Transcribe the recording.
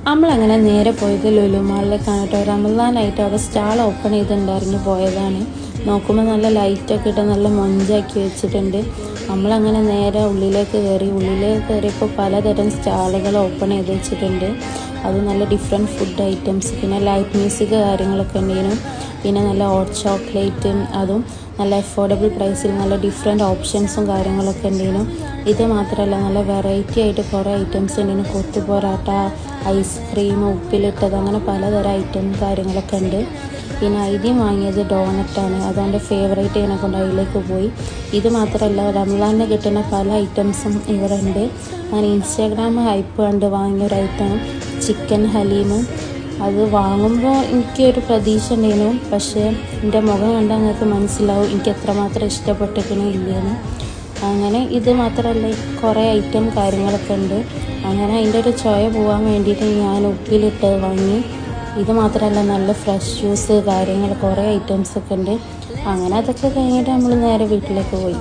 നമ്മളങ്ങനെ നേരെ പോയത് ലുലു മാളിലേക്കാണ് കേട്ടോ. റമദാനായിട്ട് അവിടെ സ്റ്റാൾ ഓപ്പൺ ചെയ്തിട്ടുണ്ടായിരുന്നു പോയതാണ്. നോക്കുമ്പോൾ നല്ല ലൈറ്റൊക്കെ ഇട്ട് നല്ല മൊഞ്ചാക്കി വെച്ചിട്ടുണ്ട്. നമ്മളങ്ങനെ നേരെ ഉള്ളിലേക്ക് കയറിയപ്പോൾ പലതരം സ്റ്റാളുകൾ ഓപ്പൺ ചെയ്ത് വെച്ചിട്ടുണ്ട്. അത് നല്ല ഡിഫറെൻറ്റ് ഫുഡ് ഐറ്റംസ്, പിന്നെ ലൈറ്റ് മ്യൂസിക് കാര്യങ്ങളൊക്കെ ഉണ്ടായിരുന്നു. പിന്നെ നല്ല ഹോട്ട് ചോക്ലേറ്റ്, അതും നല്ല അഫോർഡബിൾ പ്രൈസിൽ നല്ല ഡിഫറെൻറ്റ് ഓപ്ഷൻസും കാര്യങ്ങളൊക്കെ ഉണ്ടായിരുന്നു. ഇത് മാത്രമല്ല നല്ല വെറൈറ്റി ആയിട്ട് കുറേ ഐറ്റംസ് ഉണ്ടായിരുന്നു. കൊത്തു പൊറാട്ട, ഐസ്ക്രീം, ഉപ്പിലിട്ടത്, അങ്ങനെ പലതരം ഐറ്റം കാര്യങ്ങളൊക്കെ ഉണ്ട്. പിന്നെ ആദ്യം വാങ്ങിയത് ഡോണറ്റാണ്. അതെൻ്റെ ഫേവറേറ്റ് ഇതിനെ കൊണ്ട് അതിലേക്ക് പോയി. ഇത് മാത്രമല്ല റംസാനിന് കിട്ടുന്ന പല ഐറ്റംസും ഇവിടെ ഉണ്ട്. ഞാൻ ഇൻസ്റ്റാഗ്രാം ഹൈപ്പ് കണ്ട് വാങ്ങിയൊരു ഐറ്റമാണ് ചിക്കൻ ഹലീമും. അത് വാങ്ങുമ്പോൾ എനിക്കൊരു പ്രതീക്ഷ ഉണ്ടായിരുന്നു, പക്ഷേ എൻ്റെ മുഖം കണ്ടാൽ നിങ്ങൾക്ക് മനസ്സിലാവും എനിക്ക് എത്രമാത്രം ഇഷ്ടപ്പെട്ടിരിക്കണോ ഇല്ലയെന്ന്. അങ്ങനെ ഇത് മാത്രമല്ല കുറേ ഐറ്റം കാര്യങ്ങളൊക്കെ ഉണ്ട്. അങ്ങനെ അതിൻ്റെ ഒരു ചൊയ പോകാൻ വേണ്ടിയിട്ട് ഞാൻ ഉപ്പിലിട്ട് വാങ്ങി. ഇത് മാത്രമല്ല നല്ല ഫ്രഷ് ജ്യൂസ് കാര്യങ്ങൾ കുറേ ഐറ്റംസൊക്കെ ഉണ്ട്. അങ്ങനെ അതൊക്കെ കഴിഞ്ഞിട്ട് നമ്മൾ നേരെ വീട്ടിലേക്ക് പോയി.